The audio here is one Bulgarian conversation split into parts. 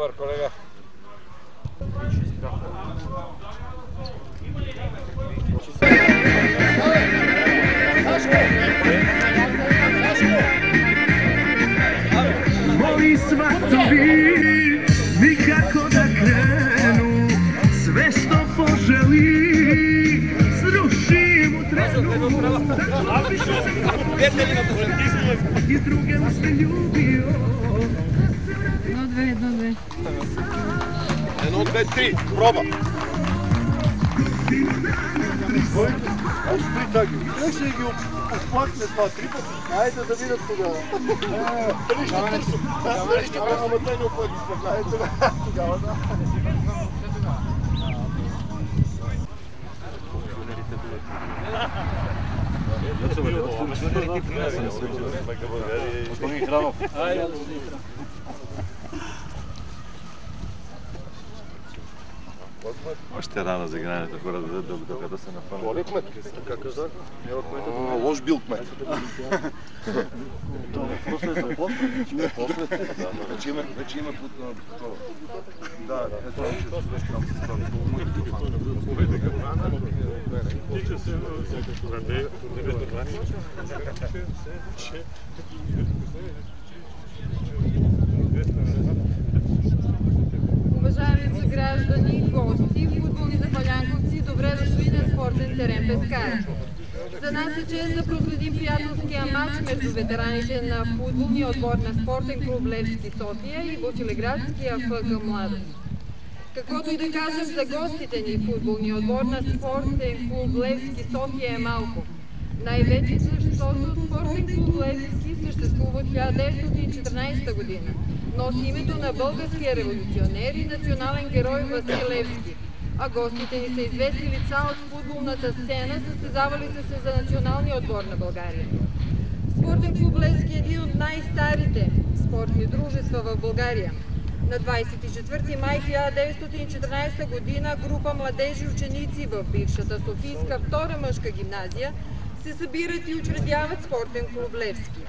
Dobar kolega. Moji svatovi nikako da krenu, sve što poželi srušim u trenu. I druge se ljubio. 1, 2, 1, 2, 3, proba. Как ще ги оплакне това 3 пъти? Хайде да видят тогава. Дали ще търсим? Дали ще правим, ама те не оплакне тогава, да. Господин Храмов. Още рано за игрането, хората докато се напълнят. Коли кмет? Как каза? Лош бил кмет. После. Вече има под такова. Да, ето вече там се справи. Уважаеми съграждани, гости, футболни запалянковци, добре дошли на спортен терен Пескар. За нас е чест да проследим приятелския матч между ветераните на футболния отбор на спортен клуб Левски София и Босилеградския ФК Младост. Каквото и да кажем за гостите ни, футболния отбор на спортен клуб Левски София е малко. Най-вече защото спортен клуб Левски съществува от 1914 година. Носи името на българския революционер и национален герой Васил Левски. А гостите ни са известни лица от футболната сцена, състезавали се за националния отбор на България. Спортен клуб Левски е един от най-старите спортни дружества в България. На 24 май 1914 година група младежи ученици в бившата Софийска втора мъжка гимназия се събират и учредяват спортен клуб Левски.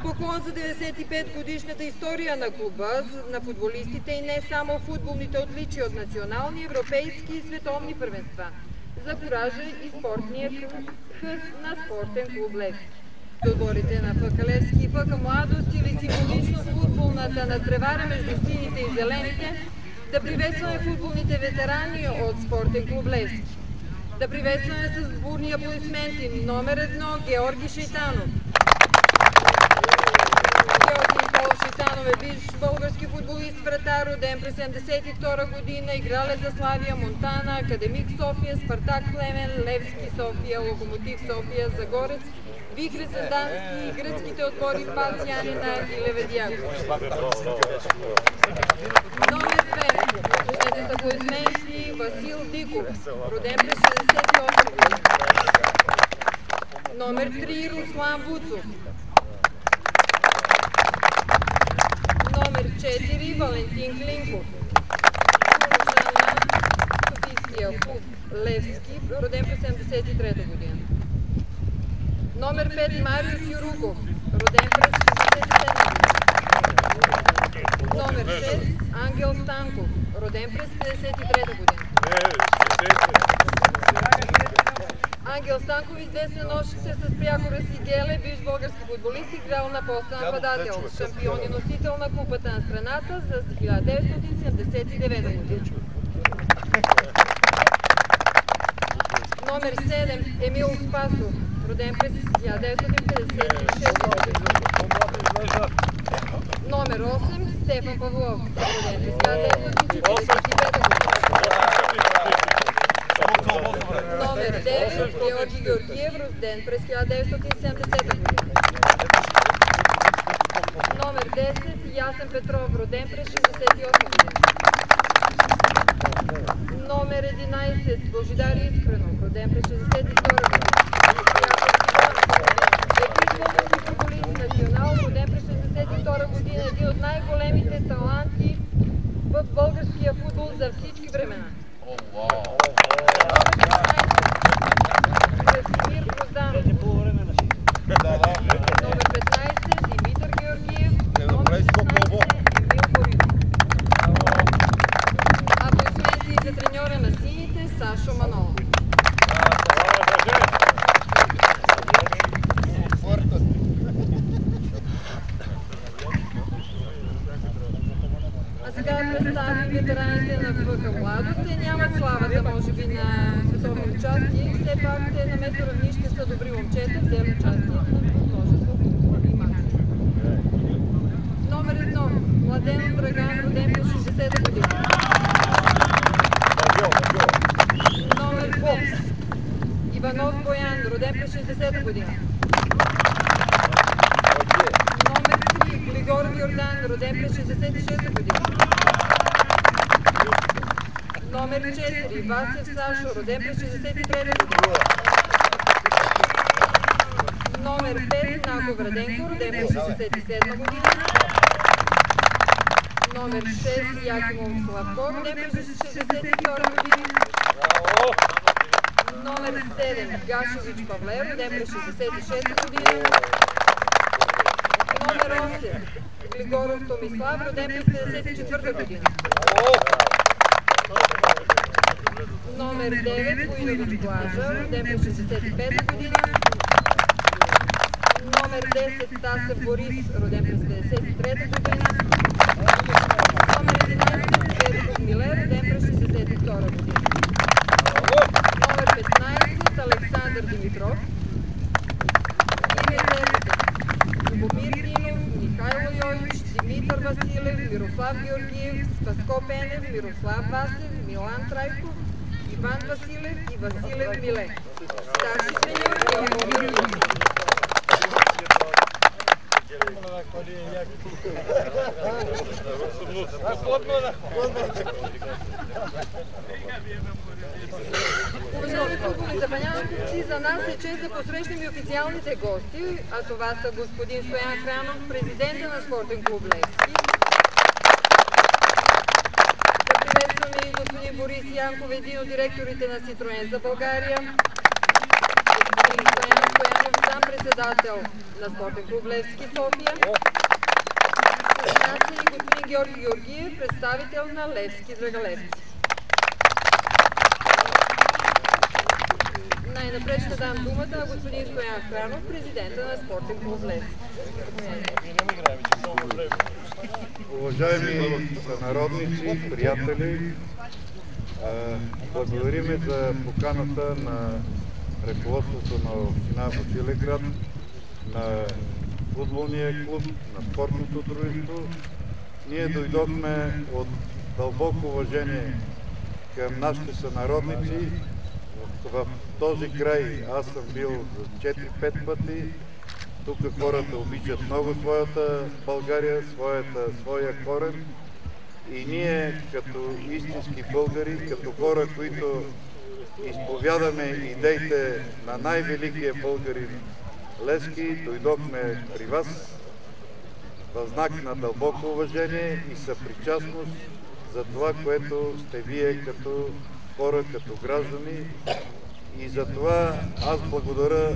Поклон за 95-годишната история на клуба, на футболистите и не само футболните отличия от национални, европейски и световни първенства, за коража и спортния хъс на спортен клуб Левски. За отборите на ФК Левски и ФК Младост или символично футболната надпревара между сините и зелените, да приветстваме футболните ветерани от спортен клуб Левски. Да приветстваме с бурни аплодисменти номер 1 Георги Шейтанов. Шейтанов е бивш български футболист, вратар, роден през 1972 година, играл е за Славия, Монтана, Академик София, Спартак Племен, Левски София, Локомотив София, Загорец, Вихре Сандански и гръцките отбори Пас Янина и Леведиаков. Номер 2. Слушайте с аплодисменти Васил Диков, роден през 1968 година. Номер 3. Руслан Буцов. Номер 4. Валентин Клинков. Служан на Софийския клуб Левски, роден през 1973 година. Номер 5. Мариус Юруков, роден през 1967 година. Номер 6. Ангел Станков, роден през 1953 година. Ангел Станков, известен още с прякора си Геле, бивш български футболист, играл на поста нападател, шампион и носител на купата на страната с 1979 година. Номер 7. Емил Спасов, роден през 1956 година. Номер 8. Стефан Павлов, роден през 1945 година. Номер 9. Георги Георгиев, роден през 1970 година. Номер 10. Ясен Петров, роден през 1968 година. Номер 11. Божидар Искренов, роден през 1962 година. Български футболист, национал, роден през 1962 година. Един от най-големите таланти в българския футбол за всички времена. Красимир Грозданов. Номер 15. Димитър Георгиев. Номер 16. Емил Борисов. представим ветераните на ВК Младост. Те нямат славата, може би, на световно участие. Все пак те на местно равнище са добри момчета, взели участие в множество и мачове. Номер 1. Младен Драган, роден през 60-та година. Номер 5. Иванов Боян, роден през 60-та година. Номер 3. Григор Йордан, роден през 66-та година. Номер 4. Васев Сашо, роден през 63-та година. Номер 5. Нако Враденко, роден през 67-та година. Номер 6. Якимов Славко, роден през 62-та година. Номер 7. Гашович Павле, роден през 66-та година. Номер 8. Григоров Томислав, роден през 54-та година. Номер 9. Войнович Блажа, роден през 65-та година. Номер 10. Тасев Борис, роден през 53-та година. Номер 11. Светков Миле, роден през 62-та година. Номер 15. Александър Димитров. И резервите: Любомир Динов, Михайло Йович, Димитър Василев, Мирослав Георгиев, Спаско Пенев, Мирослав Васев, Милан Трайков, Иван Василев и Василев Миле. Старши треньор Любомир Динов. Уважаеми футболни запалянковци, за нас е чест да посрещнем и официалните гости, а това са господин Стоян Хранов, президента на спортен клуб Левски. Да приветстваме и господин Борис Янков, един от директорите на Citroen за България. Господин Стоян Стоянов, сам председател на спортен клуб Левски София. С нас е и господин Георги Георгиев, представител на Левски Драгалевци. Най-напред ще дам думата на господин Стоян Хранов, президента на спортен клуб Левски. Уважаеми сънародници, приятели, благодариме за поканата на ръководството на община Василеград, на футболния клуб, на спортното дружество. Ние дойдохме от дълбоко уважение към нашите сънародници. В този край аз съм бил 4-5 пъти. Тук хората обичат много своята България, своя корен. И ние като истински българи, като хора, които изповядаме идеите на най-великия българин Левски, дойдохме при вас в знак на дълбоко уважение и съпричастност за това, което сте вие като хора, като граждани. И за това аз благодаря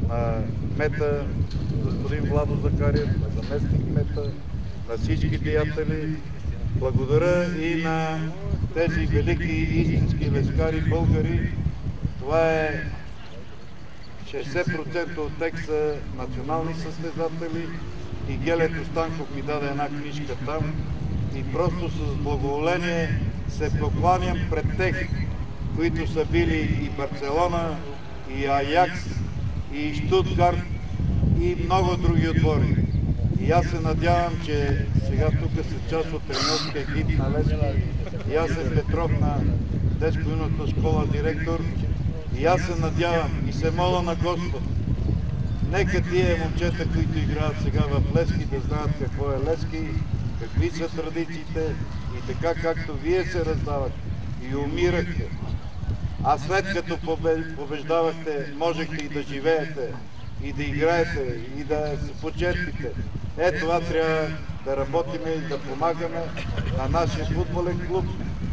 на кмета, господин Владо Захариев, на заместник кмета, на всички приятели. Благодаря и на тези велики истински левскари българи. Това е 60% от тях са национални състезатели и Гелето Станков ми даде една книжка там и просто с благоволение се покланям пред тях, които са били и Барселона, и Аякс, и Штутгарт, и много други отбори. И аз се надявам, че сега тук са част от треньорския екип на Левски. Ясен Петров на детско-юношеската школа директор. И аз се надявам и се моля на Господ. Нека тия момчета, които играят сега в Левски, да знаят какво е Левски, какви са традициите и така както вие се раздавате и умирахте. А след като побеждавахте, можехте и да живеете, и да играете, и да се почерпите. Това трябва да работиме и да помагаме на нашия футболен клуб,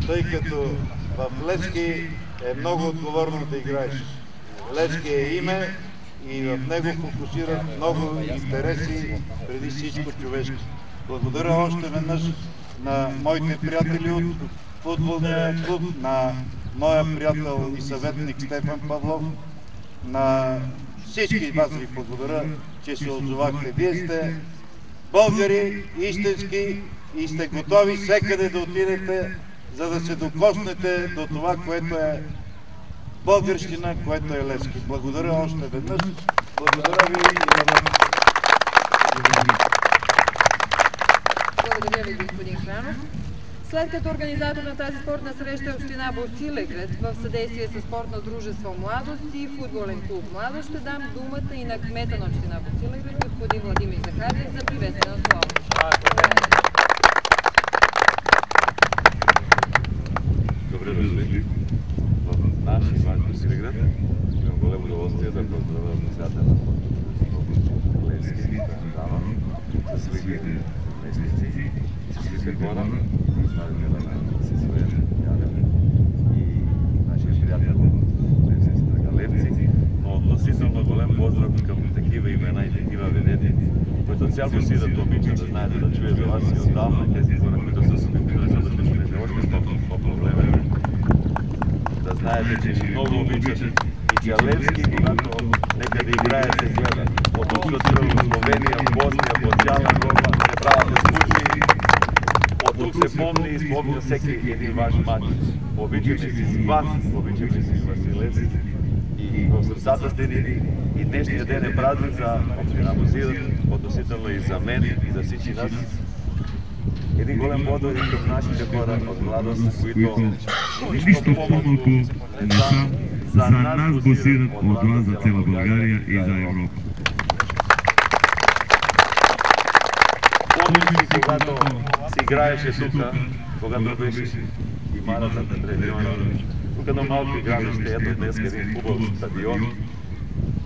тъй като в Левски е много отговорно да играеш. Левски е име и в него фокусират много интереси, преди всичко човешки. Благодаря още веднъж на моите приятели от футболния клуб, на моя приятел и съветник Стефан Павлов, на всички вас ви благодаря, че се отзовахте. Вие сте българи истински и сте готови всекъде да отидете, за да се докоснете до това, което е българщина, което е Левски. Благодаря още веднъж. Благодаря ви и на вас. Благодаря ви, господин Хранов. След като организатор на тази спортна среща е община Босилеград в съдействие с спортно дружество Младост и футболен клуб Младост, ще дам думата и на кмета на община Босилеград, господин Владимир Захариев, за приветствено слово. Добре дошли в наш и ваш Босилеград. Имам големо удоволствие да поздравя организатора на спортното Левски, със своите местници, със своите хора, представителя на ССВ Янев и нашия приятел Левци, но относително голем поздрав към такива имена и такива ведети, които цял Босилеград обича да знаете, да чуе за вас и отдавна тези хора, които са се опитали да дошли още по-проблеме. Да знаете, че много обичат и че Левски, когато некъде играе, се гледа. От тук в Словения, в Босния, по цяла Европа се правят случаи. От тук се помни и спомня всеки един ваш матч. Обичаме си с вас, обичаме си с Василевски. И в сърцата сте ни. И днешния ден е празник за община Босилеград, относително и за мен, и за всички нас. Един голем подвиг към нашите хора от Младост, които нищо по-малко не са за нас Босилеград, от вас за цяла България и за Европа. Помниш ли, когато си играеше тук, когато беше и Марата треньор, тук на малко игралище, ето днес един хубав стадион,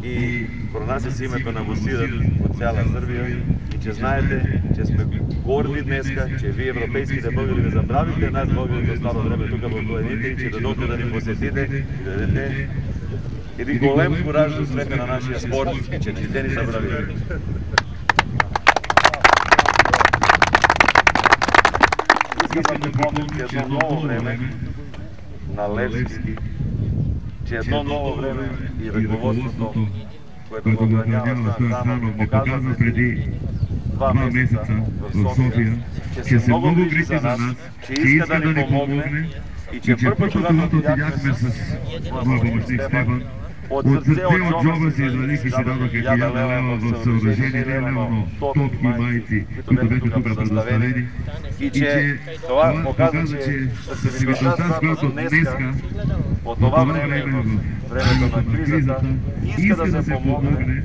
и пронася си името на Босилеград от цяла Сърбия и че знаете, че сме горди днеска, че вие европейските българи не забравите нас българите от старо време тук в планините и че дойдохте да ни посетите и да дадете един голем кураж за успеха на нашия спорт и че не сте ни забравили. Искам да помня, че едно ново време на Левски, че едно ново време и ръководството, което го охранява Станов, показва преди 2 месеца в София, че се много грижи за нас, че иска да ни помогне и че първо, когато видяхме с моя помощник Стефан, от сърце, от джоба си извадих и си дадох 1000 лева в съоръжение, лева топки, майци, които бяха тук предоставени. И че това показва, че със сигурността, с която днеска, по това време, в времето на кризата, иска да се помогне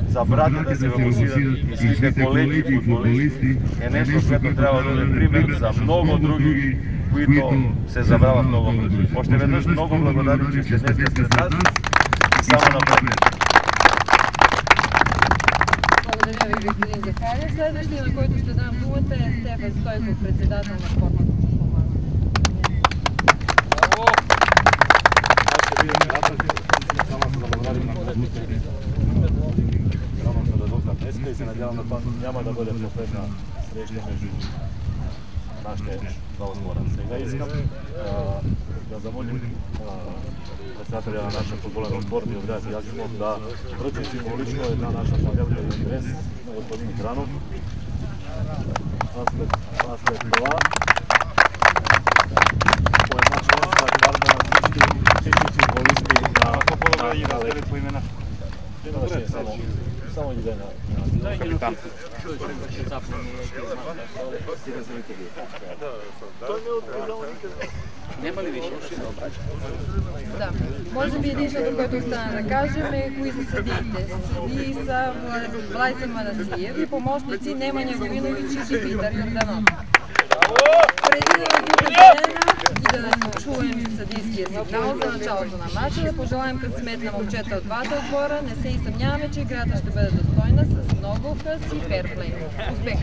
за братята си в Босилеград и своите колеги футболисти, е нещо, което трябва да бъде пример за много други, които се забравят много бързо. Още веднъж много благодарен, че сте днес сред нас и само напред. Благодаря ви, господин Захариев. Следващия, на който ще дам думата, е Стефан Стойков, председател на спортното дружество Младост. И се надявам на това няма да бъде последна среща между нашите два отбора. Сега искам да замолим председателя на нашия футболен отбор Диодряс Язимов да връчи символично една наша табелка и адрес на господин Хранов. А след това по една членска карта на всички футболисти на имена. Само един ден на капитан. Нема ли виж? Да. Може би единственото, което остана да кажем е кои са съдиите. Съдии са Влайца Манасиев и помощници Немanja Govinović и Питър Йорданов. Преди да обявим и да чуем съдийския сигнал за началото на матча, да пожелаем късмет на момчета от двата отбора. Не се и съмняваме, че играта ще бъде достойна с много хъс и ферплей. Успех!